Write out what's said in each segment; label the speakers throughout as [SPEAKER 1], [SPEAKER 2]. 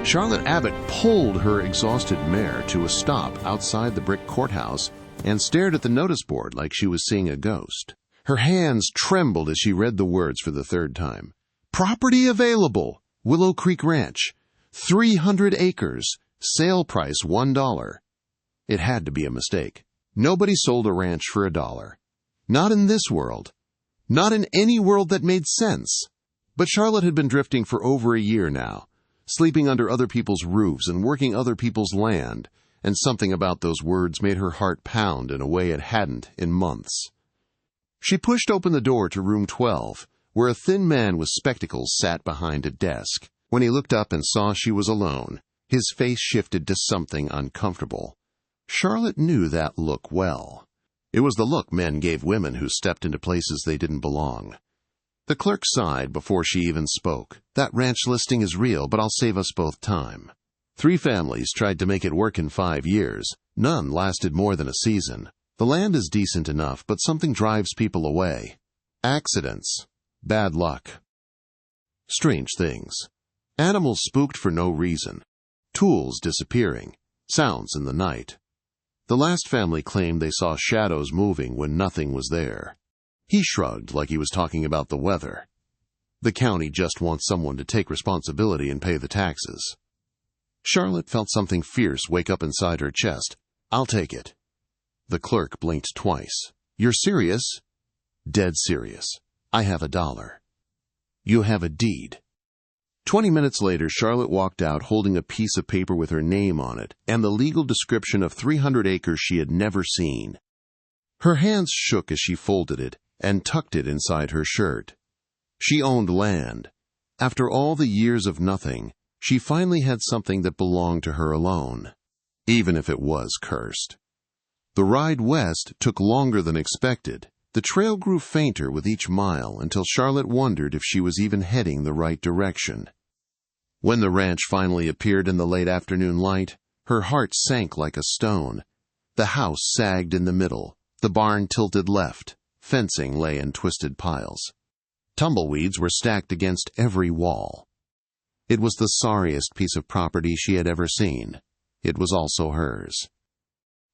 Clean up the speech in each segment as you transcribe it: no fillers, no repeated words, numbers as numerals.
[SPEAKER 1] Charlotte Abbott pulled her exhausted mare to a stop outside the brick courthouse and stared at the notice board like she was seeing a ghost. Her hands trembled as she read the words for the third time. Property available, Willow Creek Ranch, 300 acres, sale price $1. It had to be a mistake. Nobody sold a ranch for $1. Not in this world. Not in any world that made sense. But Charlotte had been drifting for over a year now, sleeping under other people's roofs and working other people's land, and something about those words made her heart pound in a way it hadn't in months. She pushed open the door to room 12, where a thin man with spectacles sat behind a desk. When he looked up and saw she was alone, his face shifted to something uncomfortable. Charlotte knew that look well. It was the look men gave women who stepped into places they didn't belong. The clerk sighed before she even spoke. That ranch listing is real, but I'll save us both time. 3 families tried to make it work in 5 years. None lasted more than a season. The land is decent enough, but something drives people away. Accidents. Bad luck. Strange things. Animals spooked for no reason. Tools disappearing. Sounds in the night. The last family claimed they saw shadows moving when nothing was there. He shrugged like he was talking about the weather. The county just wants someone to take responsibility and pay the taxes. Charlotte felt something fierce wake up inside her chest. I'll take it. The clerk blinked twice. You're serious? Dead serious. I have $1. You have a deed. 20 minutes later, Charlotte walked out holding a piece of paper with her name on it and the legal description of 300 acres she had never seen. Her hands shook as she folded it and tucked it inside her shirt. She owned land. After all the years of nothing, she finally had something that belonged to her alone, even if it was cursed. The ride west took longer than expected. The trail grew fainter with each mile until Charlotte wondered if she was even heading the right direction. When the ranch finally appeared in the late afternoon light, her heart sank like a stone. The house sagged in the middle, the barn tilted left, fencing lay in twisted piles. Tumbleweeds were stacked against every wall. It was the sorriest piece of property she had ever seen. It was also hers.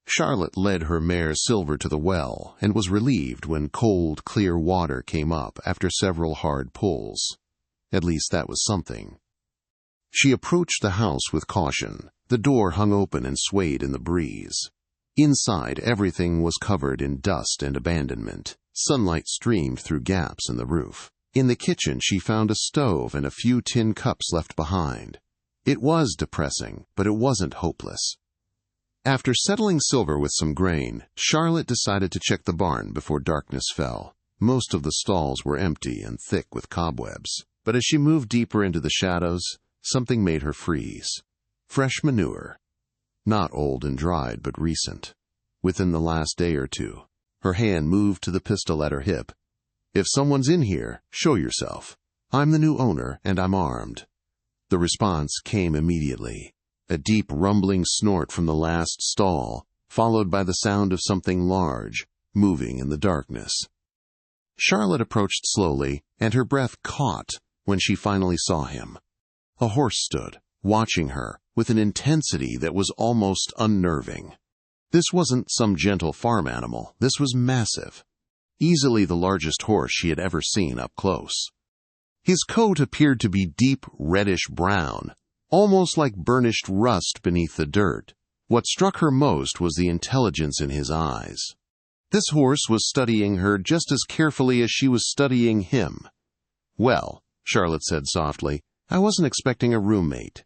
[SPEAKER 1] Charlotte led her mare Silver to the well and was relieved when cold, clear water came up after several hard pulls. At least that was something. She approached the house with caution. The door hung open and swayed in the breeze. Inside, everything was covered in dust and abandonment. Sunlight streamed through gaps in the roof. In the kitchen, she found a stove and a few tin cups left behind. It was depressing, but it wasn't hopeless. After settling Silver with some grain, Charlotte decided to check the barn before darkness fell. Most of the stalls were empty and thick with cobwebs. But as she moved deeper into the shadows, something made her freeze. Fresh manure. Not old and dried, but recent. Within the last day or two. Her hand moved to the pistol at her hip. If someone's in here, show yourself. I'm the new owner, and I'm armed. The response came immediately. A deep rumbling snort from the last stall, followed by the sound of something large, moving in the darkness. Charlotte approached slowly, and her breath caught when she finally saw him. A horse stood, watching her, with an intensity that was almost unnerving. This wasn't some gentle farm animal. This was massive. Easily the largest horse she had ever seen up close. His coat appeared to be deep reddish-brown, almost like burnished rust beneath the dirt. What struck her most was the intelligence in his eyes. This horse was studying her just as carefully as she was studying him. Well, Charlotte said softly, I wasn't expecting a roommate.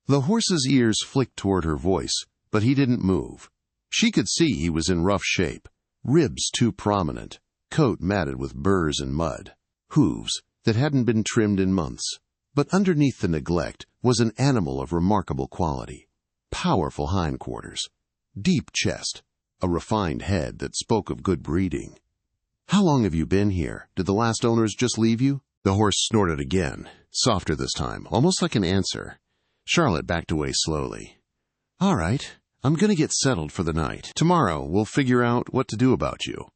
[SPEAKER 1] The horse's ears flicked toward her voice, but he didn't move. She could see he was in rough shape, ribs too prominent, coat matted with burrs and mud, hooves that hadn't been trimmed in months. But underneath the neglect was an animal of remarkable quality. Powerful hindquarters, deep chest, a refined head that spoke of good breeding. How long have you been here? Did the last owners just leave you? The horse snorted again, softer this time, almost like an answer. Charlotte backed away slowly. All right, I'm going to get settled for the night. Tomorrow we'll figure out what to do about you.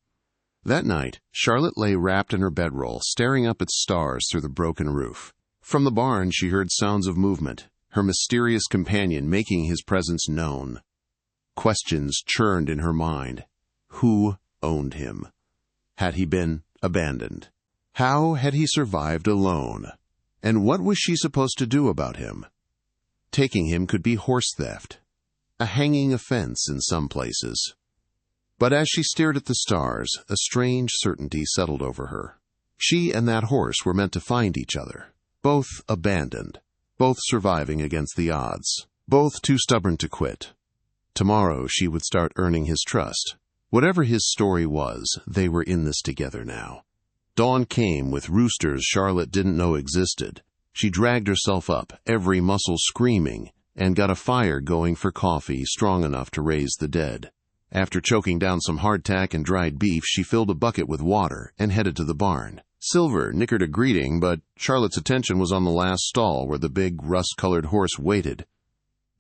[SPEAKER 1] That night, Charlotte lay wrapped in her bedroll, staring up at stars through the broken roof. From the barn, she heard sounds of movement. her mysterious companion making his presence known. Questions churned in her mind. Who owned him? Had he been abandoned? How had he survived alone? And what was she supposed to do about him? Taking him could be horse theft, a hanging offense in some places. But as she stared at the stars, a strange certainty settled over her. She and that horse were meant to find each other, both abandoned, both surviving against the odds, both too stubborn to quit. Tomorrow she would start earning his trust. Whatever his story was, they were in this together now. Dawn came with roosters Charlotte didn't know existed. She dragged herself up, every muscle screaming, and got a fire going for coffee strong enough to raise the dead. After choking down some hardtack and dried beef, she filled a bucket with water and headed to the barn. Silver nickered a greeting, but Charlotte's attention was on the last stall where the big, rust-colored horse waited.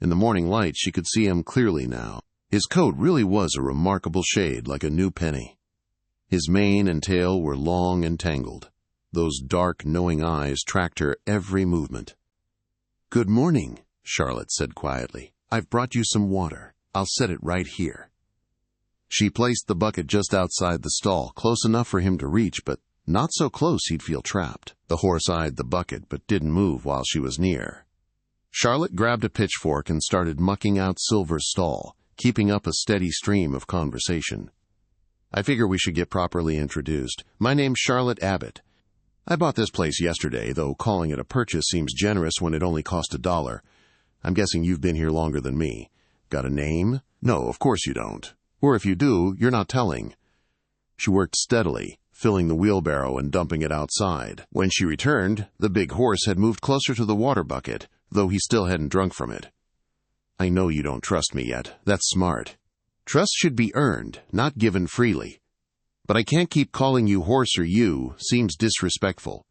[SPEAKER 1] In the morning light, she could see him clearly now. His coat really was a remarkable shade, like a new penny. His mane and tail were long and tangled. Those dark, knowing eyes tracked her every movement. "Good morning," Charlotte said quietly. "I've brought you some water. I'll set it right here." She placed the bucket just outside the stall, close enough for him to reach, but not so close he'd feel trapped. The horse eyed the bucket, but didn't move while she was near. Charlotte grabbed a pitchfork and started mucking out Silver's stall, keeping up a steady stream of conversation. "I figure we should get properly introduced. My name's Charlotte Abbott. I bought this place yesterday, though calling it a purchase seems generous when it only cost $1. I'm guessing you've been here longer than me. Got a name? No, of course you don't. Or if you do, you're not telling." She worked steadily, filling the wheelbarrow and dumping it outside. When she returned, the big horse had moved closer to the water bucket, though he still hadn't drunk from it. "I know you don't trust me yet. That's smart. Trust should be earned, not given freely. But I can't keep calling you horse or you. Seems disrespectful.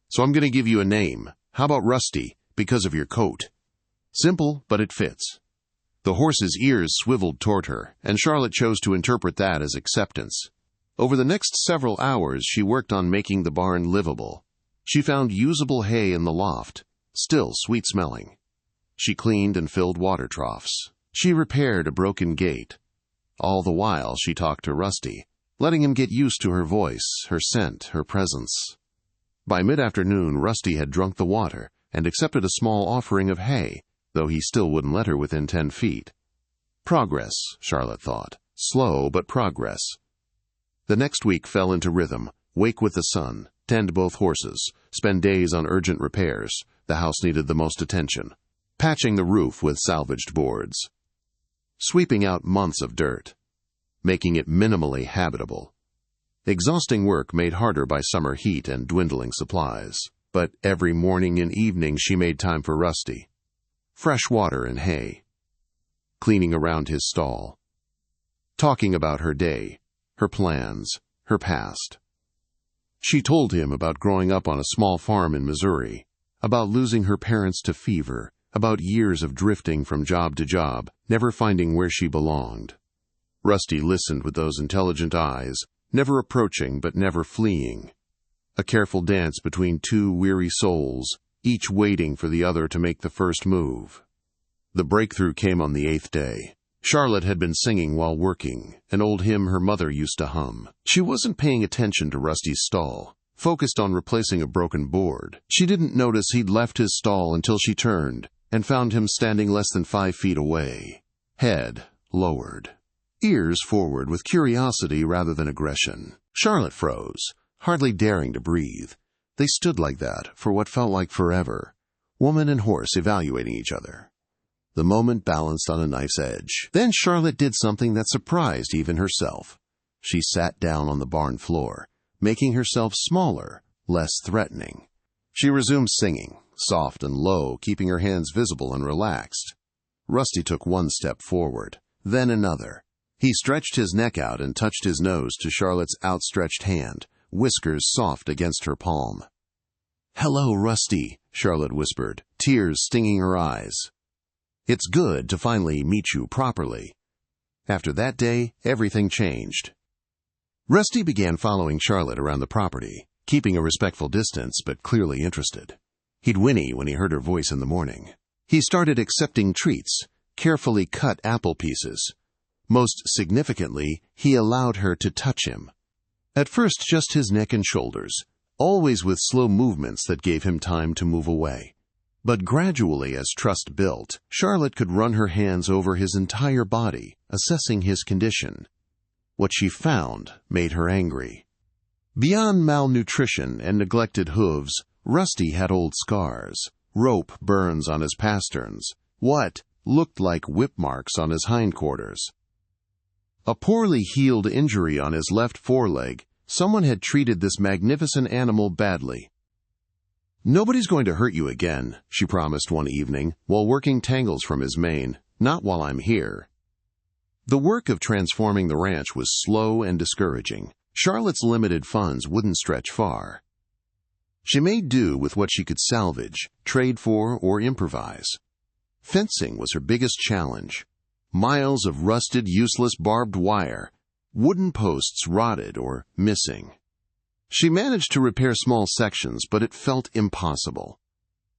[SPEAKER 1] So I'm going to give you a name. How about Rusty, because of your coat? Simple, but it fits." The horse's ears swiveled toward her, and Charlotte chose to interpret that as acceptance. Over the next several hours, she worked on making the barn livable. She found usable hay in the loft, still sweet-smelling. She cleaned and filled water troughs. She repaired a broken gate. All the while, she talked to Rusty, letting him get used to her voice, her scent, her presence. By mid-afternoon, Rusty had drunk the water and accepted a small offering of hay, though he still wouldn't let her within 10 feet. Progress, Charlotte thought. Slow, but progress. The next week fell into rhythm. Wake with the sun, tend both horses, spend days on urgent repairs. The house needed the most attention. Patching the roof with salvaged boards. Sweeping out months of dirt. Making it minimally habitable. Exhausting work made harder by summer heat and dwindling supplies. But every morning and evening she made time for Rusty. Fresh water and hay. Cleaning around his stall. Talking about her day, her plans, her past. She told him about growing up on a small farm in Missouri, about losing her parents to fever, about years of drifting from job to job, never finding where she belonged. Rusty listened with those intelligent eyes, never approaching but never fleeing. A careful dance between two weary souls, each waiting for the other to make the first move. The breakthrough came on the 8th day. Charlotte had been singing while working, an old hymn her mother used to hum. She wasn't paying attention to Rusty's stall, focused on replacing a broken board. She didn't notice he'd left his stall until she turned and found him standing less than 5 feet away, head lowered, ears forward with curiosity rather than aggression. Charlotte froze, hardly daring to breathe. They stood like that for what felt like forever, woman and horse evaluating each other. The moment balanced on a knife's edge. Then Charlotte did something that surprised even herself. She sat down on the barn floor, making herself smaller, less threatening. She resumed singing, soft and low, keeping her hands visible and relaxed. Rusty took one step forward, then another. He stretched his neck out and touched his nose to Charlotte's outstretched hand, whiskers soft against her palm. "Hello, Rusty," Charlotte whispered, tears stinging her eyes. "It's good to finally meet you properly." After that day, everything changed. Rusty began following Charlotte around the property, keeping a respectful distance but clearly interested. He'd whinny when he heard her voice in the morning. He started accepting treats, carefully cut apple pieces. Most significantly, he allowed her to touch him. At first just his neck and shoulders, always with slow movements that gave him time to move away. But gradually, as trust built, Charlotte could run her hands over his entire body, assessing his condition. What she found made her angry. Beyond malnutrition and neglected hooves, Rusty had old scars, rope burns on his pasterns, what looked like whip marks on his hindquarters. A poorly healed injury on his left foreleg. Someone had treated this magnificent animal badly. "Nobody's going to hurt you again," she promised one evening, while working tangles from his mane. "Not while I'm here." The work of transforming the ranch was slow and discouraging. Charlotte's limited funds wouldn't stretch far. She made do with what she could salvage, trade for, or improvise. Fencing was her biggest challenge. Miles of rusted, useless barbed wire, wooden posts rotted or missing. She managed to repair small sections, but it felt impossible.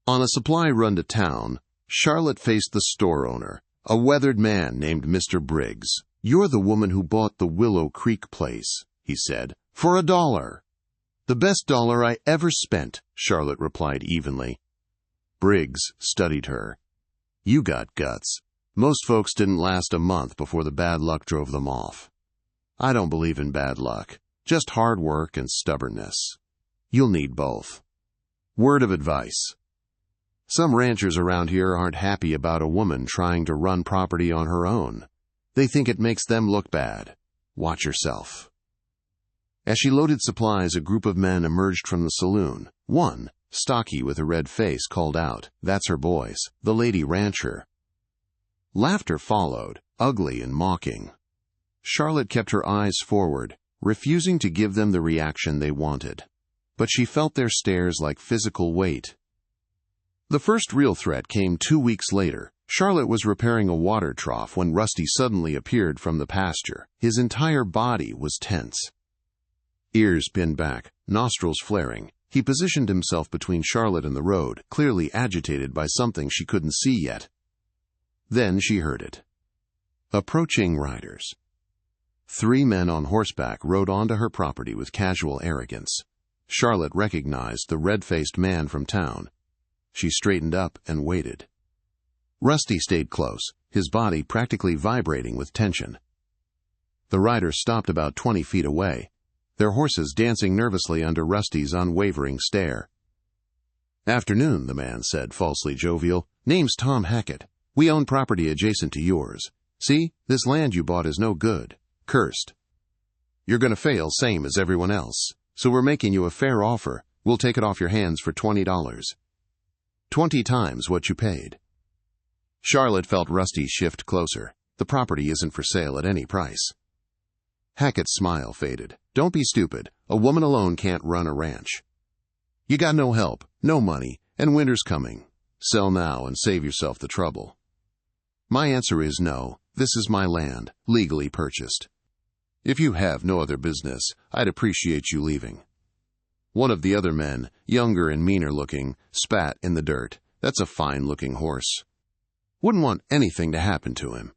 [SPEAKER 1] On a supply run to town, Charlotte faced the store owner, a weathered man named Mr. Briggs. "You're the woman who bought the Willow Creek place," he said, "for $1. "The best dollar I ever spent," Charlotte replied evenly. Briggs studied her. "You got guts. Most folks didn't last a month before the bad luck drove them off. I don't believe in bad luck, just hard work and stubbornness. You'll need both. Word of advice. Some ranchers around here aren't happy about a woman trying to run property on her own. They think it makes them look bad. Watch yourself." As she loaded supplies, a group of men emerged from the saloon. One, stocky with a red face, called out, "That's her boys, the lady rancher." Laughter followed, ugly and mocking. Charlotte kept her eyes forward, refusing to give them the reaction they wanted. But she felt their stares like physical weight. The first real threat came 2 weeks later. Charlotte was repairing a water trough when Rusty suddenly appeared from the pasture. His entire body was tense. Ears pinned back, nostrils flaring, he positioned himself between Charlotte and the road, clearly agitated by something she couldn't see yet. Then she heard it. Approaching riders. 3 men on horseback rode onto her property with casual arrogance. Charlotte recognized the red-faced man from town. She straightened up and waited. Rusty stayed close, his body practically vibrating with tension. The riders stopped about 20 feet away, their horses dancing nervously under Rusty's unwavering stare. "Afternoon," the man said, falsely jovial. "Name's Tom Hackett. We own property adjacent to yours. See, this land you bought is no good. Cursed. You're going to fail same as everyone else. So we're making you a fair offer. We'll take it off your hands for $20. 20 times what you paid." Charlotte felt Rusty shift closer. The property isn't for sale at any price. Hackett's smile faded. "Don't be stupid. A woman alone can't run a ranch. You got no help, no money, and winter's coming. Sell now and save yourself the trouble." "My answer is no. This is my land, legally purchased. If you have no other business, I'd appreciate you leaving." One of the other men, younger and meaner looking, spat in the dirt. "That's a fine-looking horse. Wouldn't want anything to happen to him."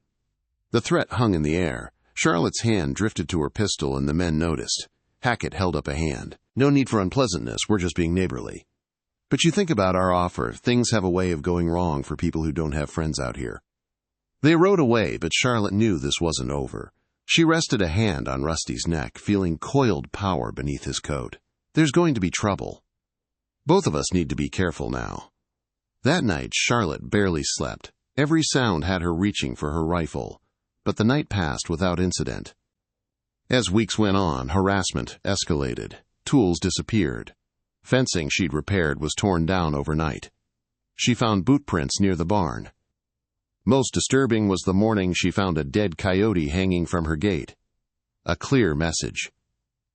[SPEAKER 1] The threat hung in the air. Charlotte's hand drifted to her pistol and the men noticed. Hackett held up a hand. "No need for unpleasantness, we're just being neighborly. But you think about our offer, things have a way of going wrong for people who don't have friends out here." They rode away, but Charlotte knew this wasn't over. She rested a hand on Rusty's neck, feeling coiled power beneath his coat. There's going to be trouble. Both of us need to be careful now. That night, Charlotte barely slept. Every sound had her reaching for her rifle. But the night passed without incident. As weeks went on, harassment escalated. Tools disappeared. Fencing she'd repaired was torn down overnight. She found boot prints near the barn. Most disturbing was the morning she found a dead coyote hanging from her gate. A clear message.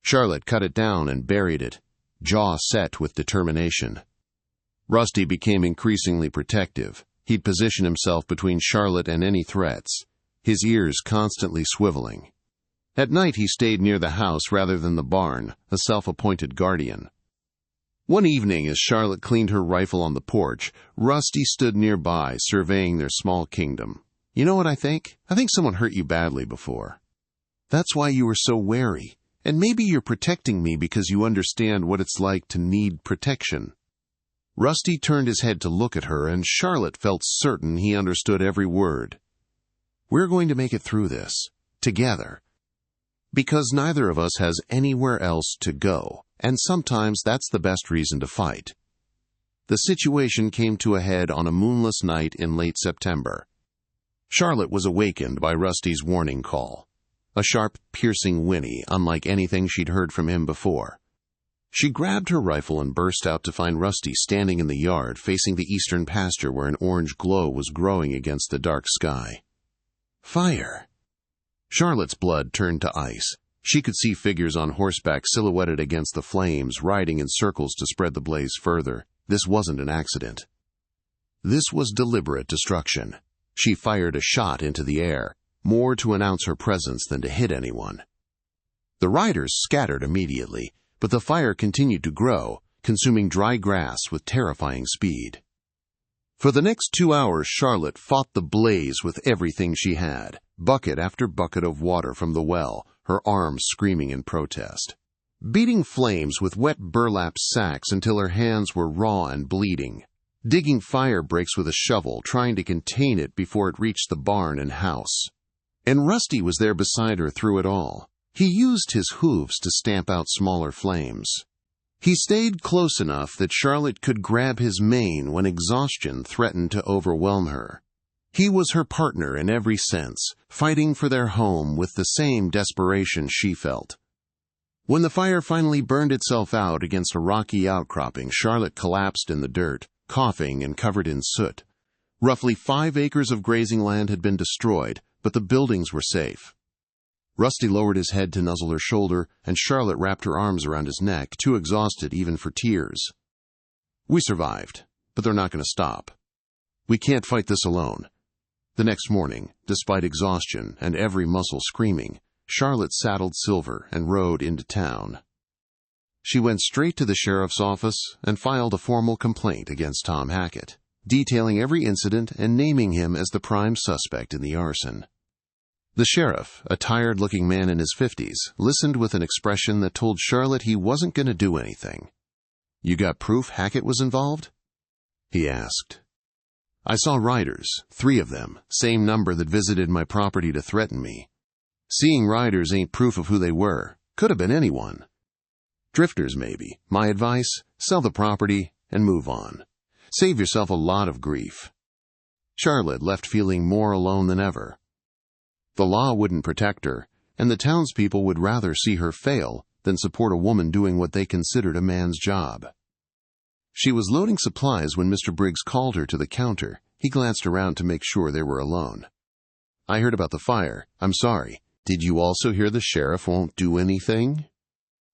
[SPEAKER 1] Charlotte cut it down and buried it, jaw set with determination. Rusty became increasingly protective. He'd position himself between Charlotte and any threats, his ears constantly swiveling. At night he stayed near the house rather than the barn, a self-appointed guardian. One evening, as Charlotte cleaned her rifle on the porch, Rusty stood nearby, surveying their small kingdom. "You know what I think? I think someone hurt you badly before. That's why you were so wary. And maybe you're protecting me because you understand what it's like to need protection." Rusty turned his head to look at her, and Charlotte felt certain he understood every word. "We're going to make it through this, together. Because neither of us has anywhere else to go, and sometimes that's the best reason to fight." The situation came to a head on a moonless night in late September. Charlotte was awakened by Rusty's warning call. A sharp, piercing whinny, unlike anything she'd heard from him before. She grabbed her rifle and burst out to find Rusty standing in the yard facing the eastern pasture where an orange glow was growing against the dark sky. Fire! Charlotte's blood turned to ice. She could see figures on horseback silhouetted against the flames, riding in circles to spread the blaze further. This wasn't an accident. This was deliberate destruction. She fired a shot into the air, more to announce her presence than to hit anyone. The riders scattered immediately, but the fire continued to grow, consuming dry grass with terrifying speed. For the next 2 hours, Charlotte fought the blaze with everything she had, bucket after bucket of water from the well, her arms screaming in protest. Beating flames with wet burlap sacks until her hands were raw and bleeding. Digging fire breaks with a shovel, trying to contain it before it reached the barn and house. And Rusty was there beside her through it all. He used his hooves to stamp out smaller flames. He stayed close enough that Charlotte could grab his mane when exhaustion threatened to overwhelm her. He was her partner in every sense, fighting for their home with the same desperation she felt. When the fire finally burned itself out against a rocky outcropping, Charlotte collapsed in the dirt, coughing and covered in soot. Roughly 5 acres of grazing land had been destroyed, but the buildings were safe. Rusty lowered his head to nuzzle her shoulder, and Charlotte wrapped her arms around his neck, too exhausted even for tears. "We survived, but they're not going to stop. We can't fight this alone." The next morning, despite exhaustion and every muscle screaming, Charlotte saddled Silver and rode into town. She went straight to the sheriff's office and filed a formal complaint against Tom Hackett, detailing every incident and naming him as the prime suspect in the arson. The sheriff, a tired-looking man in his 50s, listened with an expression that told Charlotte he wasn't going to do anything. "You got proof Hackett was involved?" he asked. "I saw riders, 3 of them, same number that visited my property to threaten me. Seeing riders ain't proof of who they were. Could have been anyone. Drifters, maybe. My advice, sell the property and move on. Save yourself a lot of grief." Charlotte left feeling more alone than ever. The law wouldn't protect her, and the townspeople would rather see her fail than support a woman doing what they considered a man's job. She was loading supplies when Mr. Briggs called her to the counter. He glanced around to make sure they were alone. "I heard about the fire. I'm sorry. Did you also hear the sheriff won't do anything?"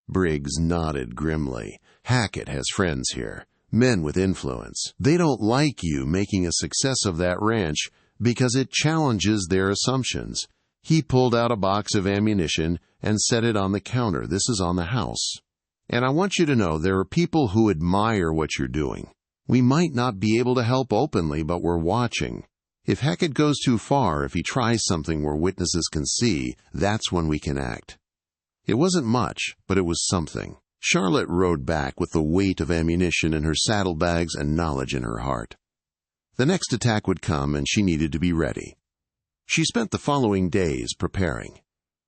[SPEAKER 1] Briggs nodded grimly. "Hackett has friends here, men with influence. They don't like you making a success of that ranch because it challenges their assumptions." He pulled out a box of ammunition and set it on the counter. "This is on the house. And I want you to know there are people who admire what you're doing. We might not be able to help openly, but we're watching. If Hackett goes too far, if he tries something where witnesses can see, that's when we can act." It wasn't much, but it was something. Charlotte rode back with the weight of ammunition in her saddlebags and knowledge in her heart. The next attack would come, and she needed to be ready. She spent the following days preparing,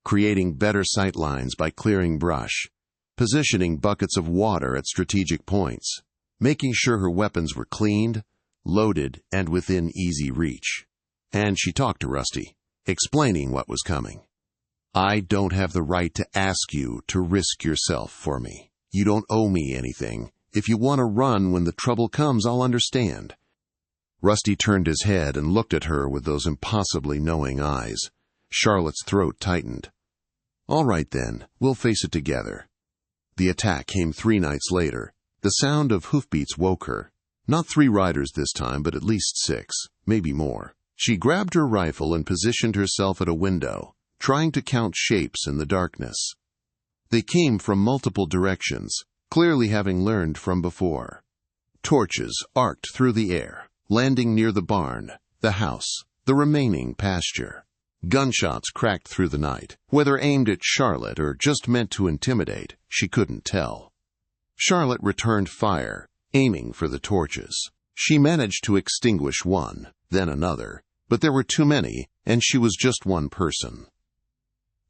[SPEAKER 1] creating better sight lines by clearing brush, positioning buckets of water at strategic points, making sure her weapons were cleaned, loaded, and within easy reach. And she talked to Rusty, explaining what was coming. "I don't have the right to ask you to risk yourself for me. You don't owe me anything. If you want to run when the trouble comes, I'll understand." Rusty turned his head and looked at her with those impossibly knowing eyes. Charlotte's throat tightened. "All right then, we'll face it together." The attack came 3 nights later. The sound of hoofbeats woke her. Not 3 riders this time, but at least 6, maybe more. She grabbed her rifle and positioned herself at a window, trying to count shapes in the darkness. They came from multiple directions, clearly having learned from before. Torches arced through the air, landing near the barn, the house, the remaining pasture. Gunshots cracked through the night. Whether aimed at Charlotte or just meant to intimidate, she couldn't tell. Charlotte returned fire, aiming for the torches. She managed to extinguish one, then another, but there were too many, and she was just one person.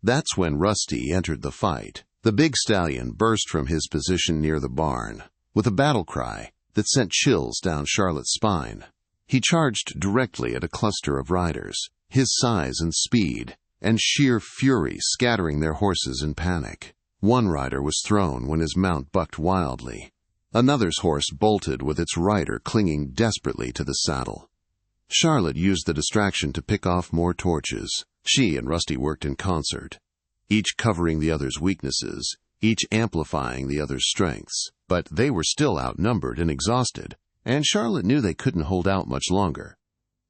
[SPEAKER 1] That's when Rusty entered the fight. The big stallion burst from his position near the barn, with a battle cry that sent chills down Charlotte's spine. He charged directly at a cluster of riders, his size and speed, and sheer fury scattering their horses in panic. One rider was thrown when his mount bucked wildly. Another's horse bolted with its rider clinging desperately to the saddle. Charlotte used the distraction to pick off more torches. She and Rusty worked in concert, each covering the other's weaknesses, each amplifying the other's strengths. But they were still outnumbered and exhausted, and Charlotte knew they couldn't hold out much longer.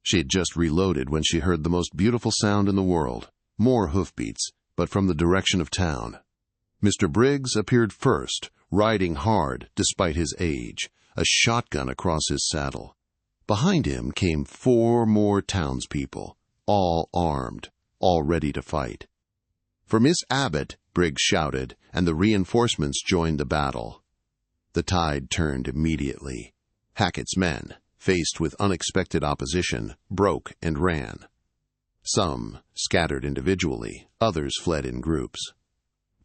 [SPEAKER 1] She had just reloaded when she heard the most beautiful sound in the world, more hoofbeats, but from the direction of town. Mr. Briggs appeared first, riding hard despite his age, a shotgun across his saddle. Behind him came 4 more townspeople, all armed, all ready to fight. "For Miss Abbott," Briggs shouted, and the reinforcements joined the battle. The tide turned immediately. Hackett's men, faced with unexpected opposition, broke and ran. Some scattered individually, others fled in groups.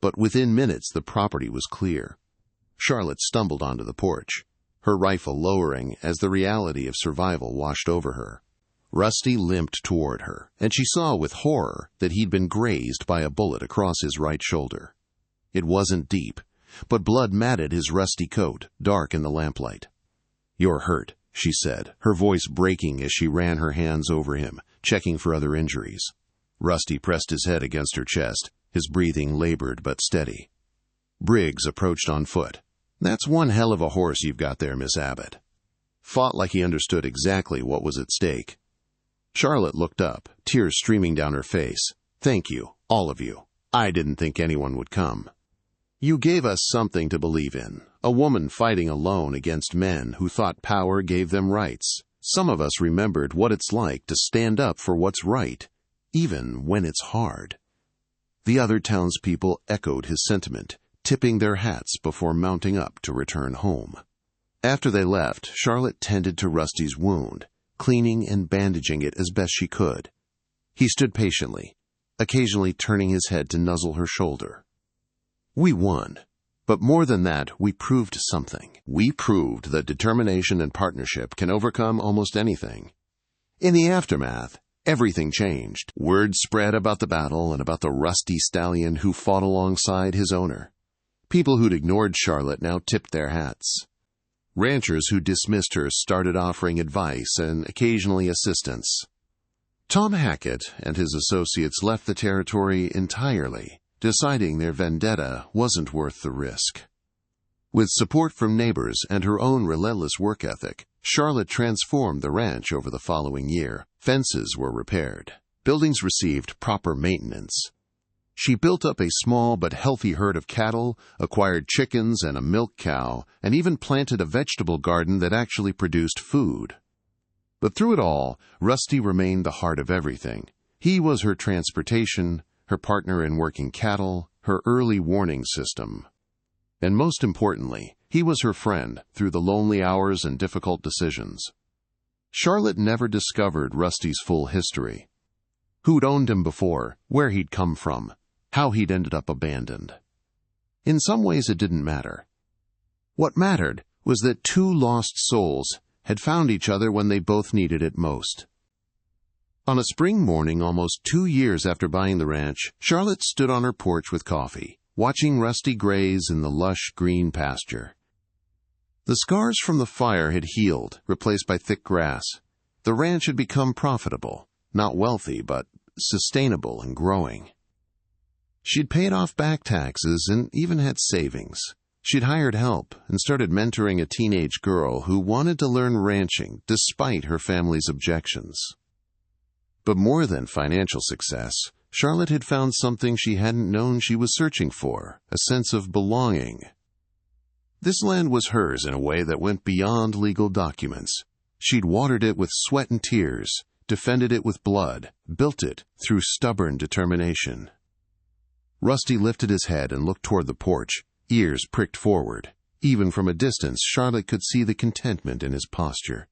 [SPEAKER 1] But within minutes the property was clear. Charlotte stumbled onto the porch, her rifle lowering as the reality of survival washed over her. Rusty limped toward her, and she saw with horror that he'd been grazed by a bullet across his right shoulder. It wasn't deep, but blood matted his rusty coat, dark in the lamplight. "You're hurt," she said, her voice breaking as she ran her hands over him, checking for other injuries. Rusty pressed his head against her chest, his breathing labored but steady. Briggs approached on foot. "That's one hell of a horse you've got there, Miss Abbott." Fought like he understood exactly what was at stake. Charlotte looked up, tears streaming down her face. "Thank you, all of you. I didn't think anyone would come. You gave us something to believe in, a woman fighting alone against men who thought power gave them rights. Some of us remembered what it's like to stand up for what's right, even when it's hard." The other townspeople echoed his sentiment, tipping their hats before mounting up to return home. After they left, Charlotte tended to Rusty's wound, cleaning and bandaging it as best she could. He stood patiently, occasionally turning his head to nuzzle her shoulder. "We won. But more than that, we proved something. We proved that determination and partnership can overcome almost anything." In the aftermath, everything changed. Word spread about the battle and about the rusty stallion who fought alongside his owner. People who'd ignored Charlotte now tipped their hats. Ranchers who dismissed her started offering advice and occasionally assistance. Tom Hackett and his associates left the territory entirely, deciding their vendetta wasn't worth the risk. With support from neighbors and her own relentless work ethic, Charlotte transformed the ranch over the following year. Fences were repaired. Buildings received proper maintenance. She built up a small but healthy herd of cattle, acquired chickens and a milk cow, and even planted a vegetable garden that actually produced food. But through it all, Rusty remained the heart of everything. He was her transportation, her partner in working cattle, her early warning system. And most importantly, he was her friend through the lonely hours and difficult decisions. Charlotte never discovered Rusty's full history. Who'd owned him before, where he'd come from, how he'd ended up abandoned. In some ways it didn't matter. What mattered was that 2 lost souls had found each other when they both needed it most. On a spring morning almost 2 years after buying the ranch, Charlotte stood on her porch with coffee, watching Rusty graze in the lush green pasture. The scars from the fire had healed, replaced by thick grass. The ranch had become profitable, not wealthy, but sustainable and growing. She'd paid off back taxes and even had savings. She'd hired help and started mentoring a teenage girl who wanted to learn ranching despite her family's objections. But more than financial success, Charlotte had found something she hadn't known she was searching for, a sense of belonging. This land was hers in a way that went beyond legal documents. She'd watered it with sweat and tears, defended it with blood, built it through stubborn determination. Rusty lifted his head and looked toward the porch, ears pricked forward. Even from a distance, Charlotte could see the contentment in his posture.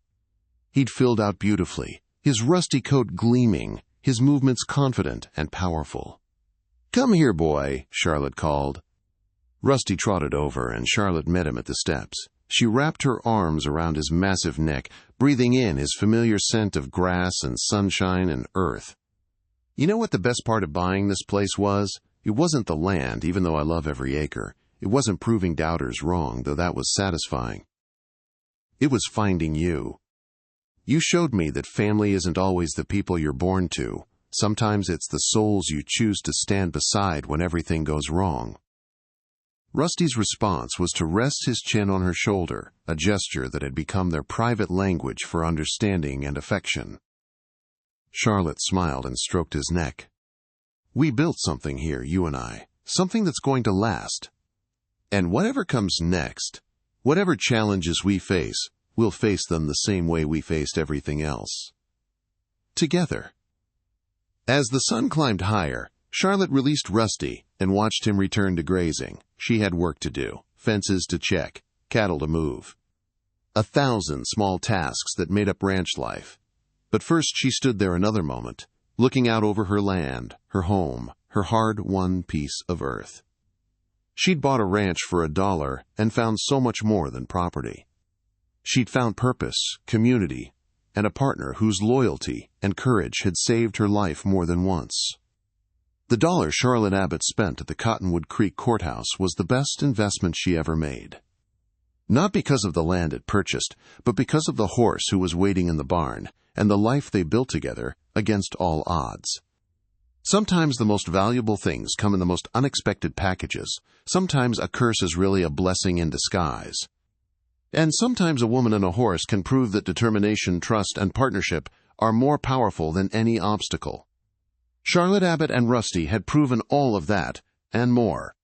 [SPEAKER 1] He'd filled out beautifully, his rusty coat gleaming, his movements confident and powerful. "Come here, boy," Charlotte called. Rusty trotted over, and Charlotte met him at the steps. She wrapped her arms around his massive neck, breathing in his familiar scent of grass and sunshine and earth. "You know what the best part of buying this place was? It wasn't the land, even though I love every acre. It wasn't proving doubters wrong, though that was satisfying. It was finding you. You showed me that family isn't always the people you're born to. Sometimes it's the souls you choose to stand beside when everything goes wrong." Rusty's response was to rest his chin on her shoulder, a gesture that had become their private language for understanding and affection. Charlotte smiled and stroked his neck. "We built something here, you and I, something that's going to last. And whatever comes next, whatever challenges we face, we'll face them the same way we faced everything else. Together." As the sun climbed higher, Charlotte released Rusty and watched him return to grazing. She had work to do, fences to check, cattle to move. 1,000 small tasks that made up ranch life. But first she stood there another moment, looking out over her land, her home, her hard-won piece of earth. She'd bought a ranch for $1 and found so much more than property. She'd found purpose, community, and a partner whose loyalty and courage had saved her life more than once. The $1 Charlotte Abbott spent at the Cottonwood Creek Courthouse was the best investment she ever made. Not because of the land it purchased, but because of the horse who was waiting in the barn, and the life they built together against all odds. Sometimes the most valuable things come in the most unexpected packages. Sometimes a curse is really a blessing in disguise. And sometimes a woman and a horse can prove that determination, trust, and partnership are more powerful than any obstacle. Charlotte Abbott and Rusty had proven all of that, and more.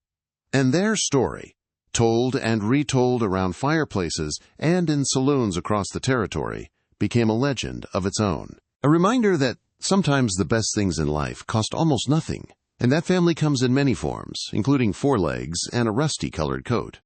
[SPEAKER 1] And their story, told and retold around fireplaces and in saloons across the territory, became a legend of its own. A reminder that sometimes the best things in life cost almost nothing, and that family comes in many forms, including 4 legs and a rusty-colored coat.